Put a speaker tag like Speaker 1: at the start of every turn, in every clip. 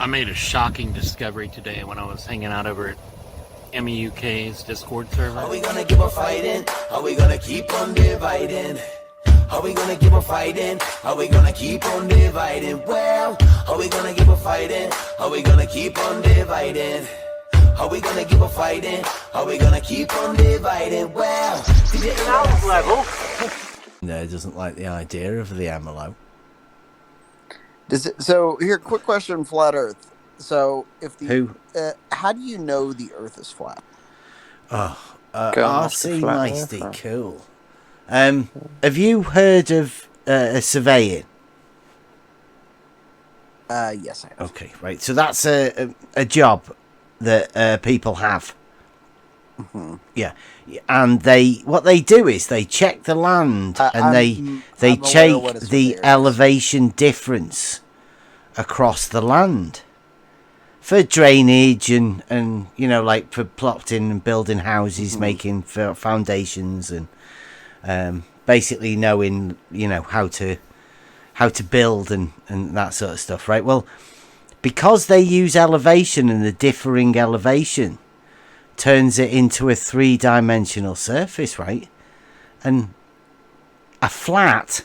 Speaker 1: I made a shocking discovery today when I was hanging out over at MEUK's Discord server.
Speaker 2: Are we gonna keep on fighting? Are we gonna keep on dividing? Are we gonna keep on fighting? Are we gonna keep on dividing? Well, are we gonna keep on fighting? Are we gonna keep on dividing? Are we gonna keep on fighting? Are we gonna keep on dividing? Well,
Speaker 3: Sound level.
Speaker 4: No, doesn't like the idea of the MLO.
Speaker 5: So here, quick question: Flat Earth. So if the how do you know the Earth is flat?
Speaker 4: Arsie Hasty, cool. Have you heard of surveying?
Speaker 5: Yes, I have.
Speaker 4: Okay, right. So that's a job that people have.
Speaker 5: Mm-hmm.
Speaker 4: Yeah, and what they do is they check the land and they check the elevation difference across the land for drainage and like for plotting and building houses, making foundations and basically knowing how to build and that sort of stuff, right? Well, because they use elevation and the differing elevation turns it into a 3-dimensional surface, right? And a flat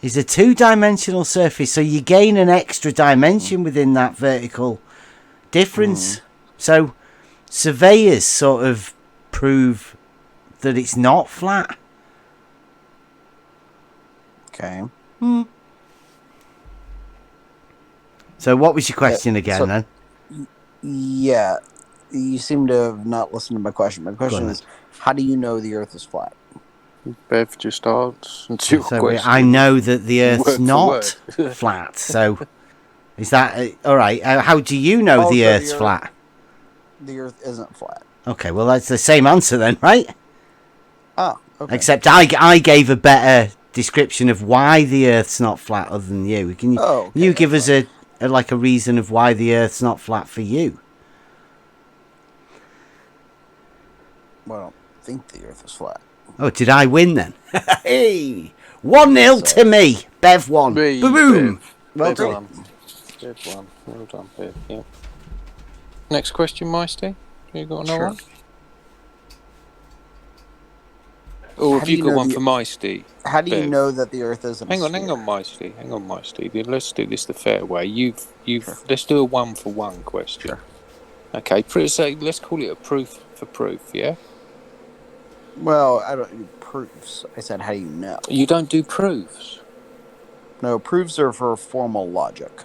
Speaker 4: is a 2-dimensional surface, so you gain an extra dimension within that vertical difference. So surveyors sort of prove that it's not flat.
Speaker 5: Okay.
Speaker 4: So what was your question again, then?
Speaker 5: Yeah, you seem to have not listened to my question. My question is, how do you know the Earth is flat?
Speaker 6: Bev just answered your question.
Speaker 4: I know that the Earth's
Speaker 6: Word for
Speaker 4: not
Speaker 6: word.
Speaker 4: flat. So is that all right? How do you know the Earth's flat?
Speaker 5: The Earth isn't flat.
Speaker 4: Okay, well that's the same answer then, right?
Speaker 5: Oh, okay.
Speaker 4: Except I gave a better description of why the Earth's not flat other than you. Can you give us a reason of why the Earth's not flat for you?
Speaker 5: Well, I don't think the Earth is flat.
Speaker 4: Oh, did I win then? Hey, 1-0 to me. Bev won. Boom. Well done.
Speaker 6: Bev won. Well done, Bev. Yeah. Next question, Meisty. You got another one? Or have you got one for Meisty?
Speaker 5: How do you know that the Earth isn't?
Speaker 6: Hang on, Meisty. Let's do this the fair way. Let's do a 1-for-1 question.
Speaker 5: Sure.
Speaker 6: Okay. So let's call it a proof for proof. Yeah.
Speaker 5: Well, I don't do proofs. I said, how do you know?
Speaker 6: You don't do proofs?
Speaker 5: No, proofs are for formal logic.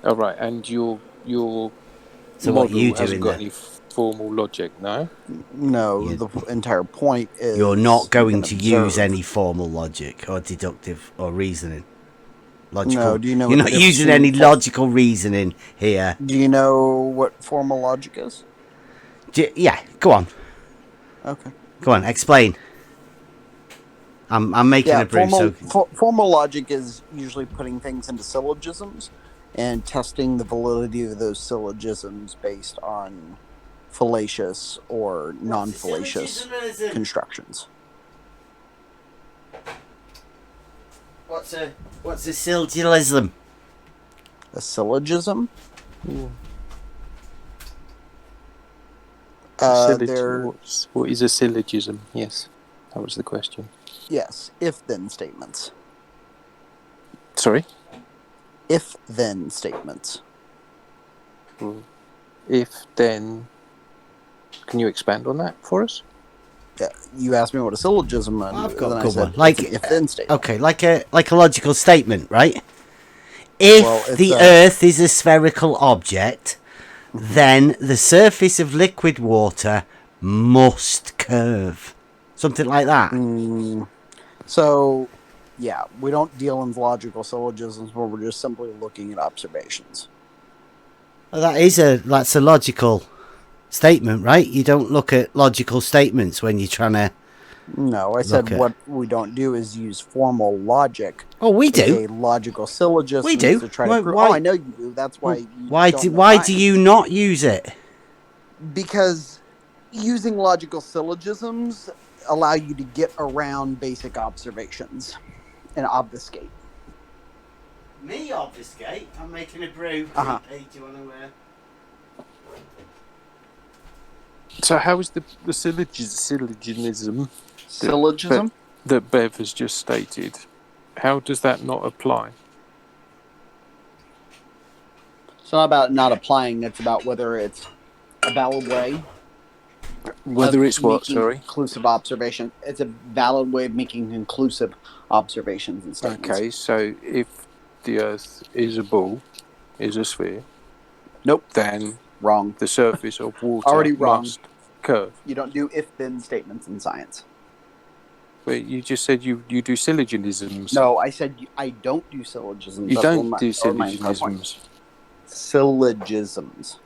Speaker 6: Oh, right. And your
Speaker 4: so
Speaker 6: model
Speaker 4: what you
Speaker 6: hasn't got any formal logic, no?
Speaker 5: No, the entire point is...
Speaker 4: You're not going to use any formal logic or deductive or reasoning. Logical.
Speaker 5: No, do you know
Speaker 4: You're not using any logical reasoning here.
Speaker 5: Do you know what formal logic is?
Speaker 4: Yeah, go on.
Speaker 5: Okay.
Speaker 4: Go on, explain. I'm making a proof.
Speaker 5: Formal logic is usually putting things into syllogisms and testing the validity of those syllogisms based on fallacious or non-fallacious constructions.
Speaker 4: What's a syllogism?
Speaker 5: A syllogism?
Speaker 6: What is a syllogism? Yes, that was the question.
Speaker 5: Yes, if-then statements.
Speaker 6: Sorry?
Speaker 5: If-then statements.
Speaker 6: If-then... Can you expand on that for us?
Speaker 5: Yeah, you asked me what a syllogism is.
Speaker 4: I've got a
Speaker 5: good
Speaker 4: one. Like
Speaker 5: if-then statement.
Speaker 4: Okay, like a logical statement, right? If the Earth is a spherical object, then the surface of liquid water must curve. Something like that.
Speaker 5: So, yeah, we don't deal in logical syllogisms where we're just simply looking at observations.
Speaker 4: Well, that's a logical statement, right? You don't look at logical statements when you're trying to...
Speaker 5: No, I said what we don't do is use formal logic.
Speaker 4: Oh, we do.
Speaker 5: Logical syllogisms.
Speaker 4: We do.
Speaker 5: To try to prove. Oh, I know you do. That's why.
Speaker 4: Why do you not use it?
Speaker 5: Because using logical syllogisms allow you to get around basic observations and obfuscate.
Speaker 4: Me obfuscate? I'm making a brew.
Speaker 5: Uh-huh.
Speaker 4: Hey, do you want to...
Speaker 6: So how is the syllogism
Speaker 5: Syllogism?
Speaker 6: that Bev has just stated? How does that not apply?
Speaker 5: It's not about not applying. It's about whether it's a valid way.
Speaker 6: Whether it's what?
Speaker 5: Making
Speaker 6: Sorry.
Speaker 5: conclusive observation. It's a valid way of making conclusive observations and statements.
Speaker 6: Okay, so if the Earth is a ball, is a sphere,
Speaker 5: Nope.
Speaker 6: then
Speaker 5: Wrong.
Speaker 6: the surface of water
Speaker 5: Already wrong.
Speaker 6: must curve.
Speaker 5: You don't do if-then statements in science.
Speaker 6: But you just said you do syllogisms.
Speaker 5: No, I said I don't do syllogisms.
Speaker 6: You
Speaker 5: That's
Speaker 6: don't
Speaker 5: one
Speaker 6: do
Speaker 5: of my entire points.
Speaker 6: syllogisms.
Speaker 5: Syllogisms.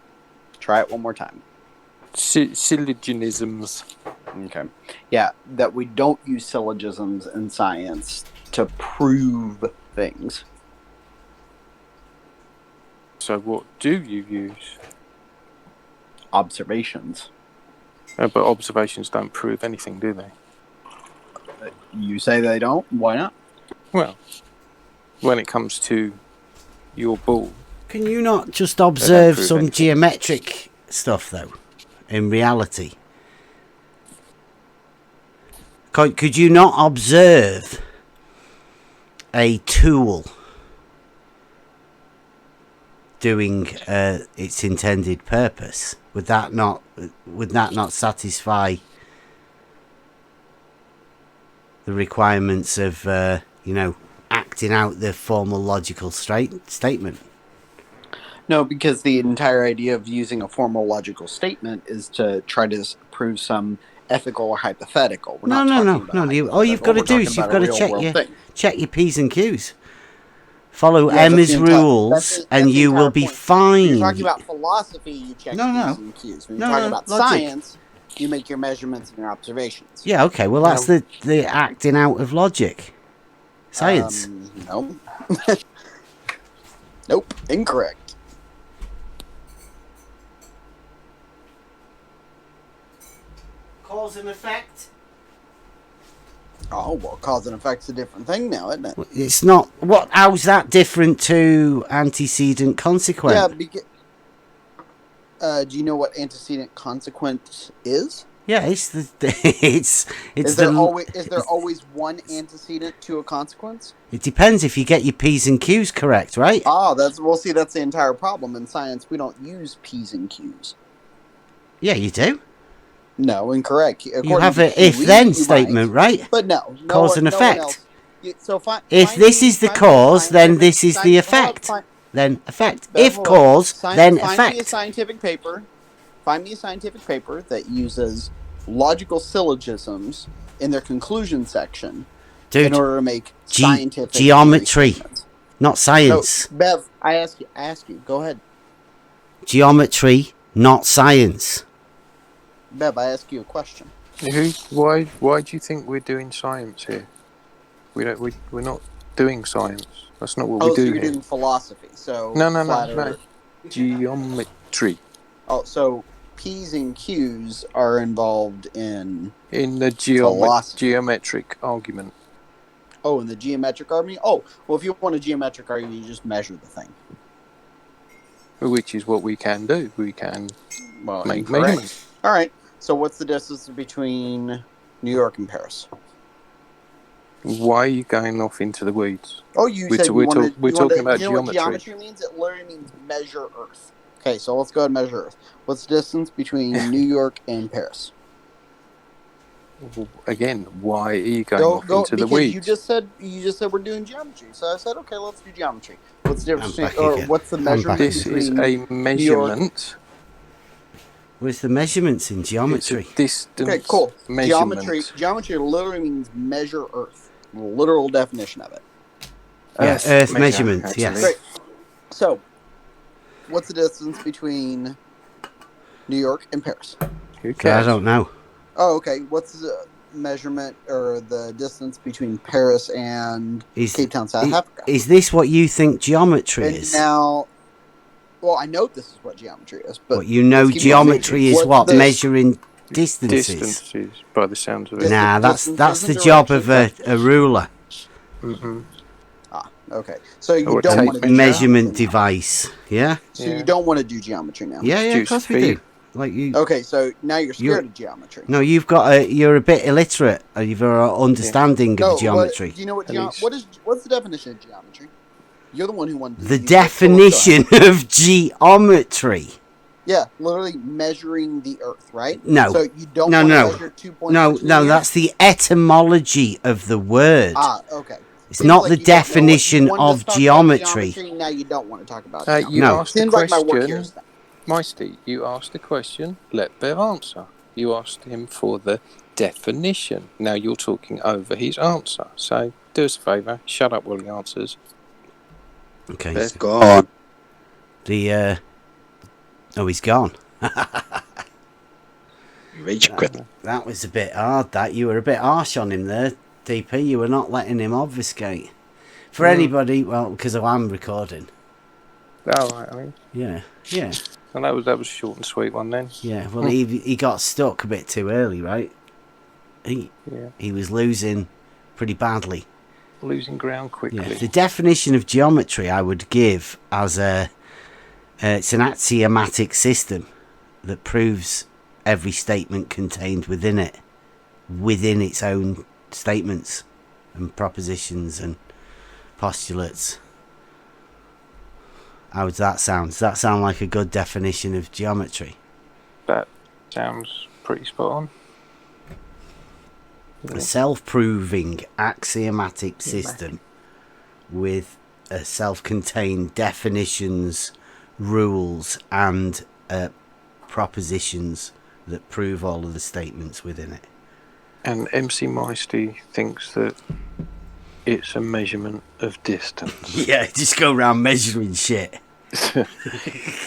Speaker 5: Try it one more time.
Speaker 6: Syllogisms.
Speaker 5: Okay. Yeah, that we don't use syllogisms in science to prove things.
Speaker 6: So what do you use?
Speaker 5: Observations.
Speaker 6: But observations don't prove anything, do they?
Speaker 5: You say they don't? Why not?
Speaker 6: Well, when it comes to your ball,
Speaker 4: Can you not just observe
Speaker 6: prove
Speaker 4: some
Speaker 6: anything.
Speaker 4: geometric stuff, though, in reality? Could you not observe a tool doing its intended purpose? Would that not satisfy the requirements of acting out the formal logical statement?
Speaker 5: No, because the entire idea of using a formal logical statement is to try to prove some ethical or hypothetical. We're not talking about hypothetical.
Speaker 4: All you've got to
Speaker 5: We're
Speaker 4: do is
Speaker 5: talking
Speaker 4: you've
Speaker 5: about
Speaker 4: got
Speaker 5: a
Speaker 4: to
Speaker 5: real-world thing.
Speaker 4: check your P's and Q's. Follow
Speaker 5: Yeah, that's
Speaker 4: Emma's
Speaker 5: the entire-
Speaker 4: rules,
Speaker 5: that's
Speaker 4: and
Speaker 5: the
Speaker 4: you will
Speaker 5: entire
Speaker 4: be
Speaker 5: point. When
Speaker 4: fine.
Speaker 5: you're talking about philosophy, you check
Speaker 4: No,
Speaker 5: P's
Speaker 4: no.
Speaker 5: and Q's. When
Speaker 4: No,
Speaker 5: you're talking
Speaker 4: no,
Speaker 5: about
Speaker 4: logic.
Speaker 5: science, you make your measurements and your observations.
Speaker 4: Yeah, okay. Well, that's the acting out of logic. Science.
Speaker 5: No. Nope. Incorrect.
Speaker 4: Cause and effect.
Speaker 5: Oh, well, cause and effect's a different thing now, isn't it?
Speaker 4: It's not. What? How's that different to antecedent consequent?
Speaker 5: Yeah, because... do you know what antecedent consequence is?
Speaker 4: Yeah, it's the it's
Speaker 5: Is there always one antecedent to a consequence?
Speaker 4: It depends if you get your P's and Q's correct, right?
Speaker 5: That's the entire problem. In science, we don't use P's and Q's.
Speaker 4: Yeah, you do.
Speaker 5: No, incorrect.
Speaker 4: You have an if-then statement, right?
Speaker 5: But no.
Speaker 4: Cause and effect.
Speaker 5: Else. So
Speaker 4: If this is the cause, then this is the effect. Then effect. If cause, then effect.
Speaker 5: Find me a scientific paper. Find me a scientific paper that uses logical syllogisms in their conclusion section in order to make scientific
Speaker 4: geometry,
Speaker 5: statements.
Speaker 4: Not science.
Speaker 5: No, Bev, I ask you. Go ahead.
Speaker 4: Geometry, not science.
Speaker 5: Bev, I ask you a question.
Speaker 6: Why do you think we're doing science here? We're not doing science. That's not what we do
Speaker 5: you're
Speaker 6: here.
Speaker 5: doing philosophy. So
Speaker 6: No. Geometry.
Speaker 5: Oh, so P's and Q's are involved in
Speaker 6: the
Speaker 5: philosophy.
Speaker 6: geometric argument.
Speaker 5: Oh, in the geometric argument? Oh, well, if you want a geometric argument, you just measure the thing.
Speaker 6: Which is what we can do. We can make
Speaker 5: incorrect.
Speaker 6: measurements.
Speaker 5: All right. So what's the distance between New York and Paris?
Speaker 6: Why are you going off into the weeds?
Speaker 5: Oh, we're
Speaker 6: talking about
Speaker 5: you know what
Speaker 6: geometry.
Speaker 5: Geometry means? It literally means measure Earth. Okay, so let's go ahead and measure Earth. What's the distance between New York and Paris?
Speaker 6: Again, why are you going off into the weeds?
Speaker 5: You just said we're doing geometry. So I said, okay, let's do geometry. What's the difference? What's the measurement?
Speaker 6: This is a measurement.
Speaker 4: Where's the measurements in geometry?
Speaker 6: It's a distance.
Speaker 5: Okay, cool.
Speaker 6: Measurement.
Speaker 5: Geometry literally means measure Earth. The literal definition of it.
Speaker 4: Yes, Earth measurement. Yes.
Speaker 5: Great. So, what's the distance between New York and Paris?
Speaker 6: Who cares?
Speaker 4: I don't know.
Speaker 5: Oh, okay. What's the measurement or the distance between Paris and Cape Town, South Africa?
Speaker 4: Is this what you think geometry is?
Speaker 5: Now, well, I know this is what geometry is, but
Speaker 4: geometry is what measuring distances.
Speaker 6: Distances, by the sounds of it.
Speaker 4: Nah, that's the job of a ruler.
Speaker 6: Mm-hmm.
Speaker 5: Okay, so you
Speaker 6: Or a
Speaker 5: don't
Speaker 6: tape
Speaker 5: want to
Speaker 4: measurement device. Yeah.
Speaker 5: So you don't want to do geometry now.
Speaker 4: Yeah, of
Speaker 6: Juice
Speaker 4: course we
Speaker 6: feed.
Speaker 4: do. Like you.
Speaker 5: Okay, so now you're
Speaker 4: You're-
Speaker 5: scared of geometry.
Speaker 4: No, you're a bit illiterate. You've got an understanding of geometry.
Speaker 5: Do you know what
Speaker 6: And he's-
Speaker 5: what's the definition of geometry? You're the one who wanted to
Speaker 4: The
Speaker 5: use it, so let's go
Speaker 4: definition
Speaker 5: ahead.
Speaker 4: of geometry.
Speaker 5: Yeah, literally measuring the Earth, right?
Speaker 4: No.
Speaker 5: So you don't
Speaker 4: No,
Speaker 5: want
Speaker 4: no.
Speaker 5: to measure 2 points.
Speaker 4: No,
Speaker 5: between
Speaker 4: no,
Speaker 5: the
Speaker 4: that's the etymology of the word.
Speaker 5: okay.
Speaker 4: It's
Speaker 5: Seems
Speaker 4: not
Speaker 5: like
Speaker 4: the
Speaker 5: you don't know what-
Speaker 4: definition
Speaker 5: you wanted us
Speaker 4: of
Speaker 5: to talk about
Speaker 4: geometry.
Speaker 5: Now you don't want to talk about geometry.
Speaker 6: You
Speaker 4: No.
Speaker 6: asked the
Speaker 5: Seems like my work here
Speaker 6: question,
Speaker 5: is done.
Speaker 6: Meisty, you asked the question, let Bev answer. You asked him for the definition. Now you're talking over his answer. So do us a favour, shut up while he answers.
Speaker 4: Okay.
Speaker 6: Bev,
Speaker 3: Go on.
Speaker 4: Oh, he's gone.
Speaker 3: Rage quit.
Speaker 4: That was a bit hard, that. You were a bit harsh on him there, DP. You were not letting him obfuscate. For anybody, well, because I'm recording.
Speaker 6: Oh, right, I mean,
Speaker 4: Yeah.
Speaker 6: and that was a short and sweet one then.
Speaker 4: Yeah, well, he got stuck a bit too early, right? He was losing pretty badly.
Speaker 6: Losing ground quickly.
Speaker 4: Yeah. The definition of geometry I would give as it's an axiomatic system that proves every statement contained within it, within its own statements and propositions and postulates. How does that sound? Does that sound like a good definition of geometry?
Speaker 6: That sounds pretty spot on.
Speaker 4: A self-proving axiomatic system with self-contained definitions, rules, and propositions that prove all of the statements within it.
Speaker 6: And MC Meisty thinks that it's a measurement of distance.
Speaker 4: Yeah, just go around measuring shit.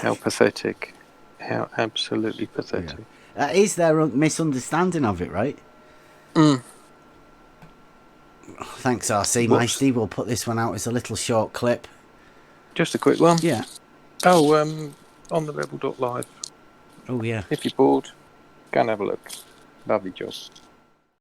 Speaker 6: How pathetic. How absolutely pathetic.
Speaker 4: Yeah. That is their misunderstanding of it, right? Thanks, RC Meisty. We'll put this one out as a little short clip.
Speaker 6: Just a quick one.
Speaker 4: Yeah.
Speaker 6: Oh, on the rebel.live.
Speaker 4: Oh, yeah.
Speaker 6: If you're bored, go and have a look. Lovely job.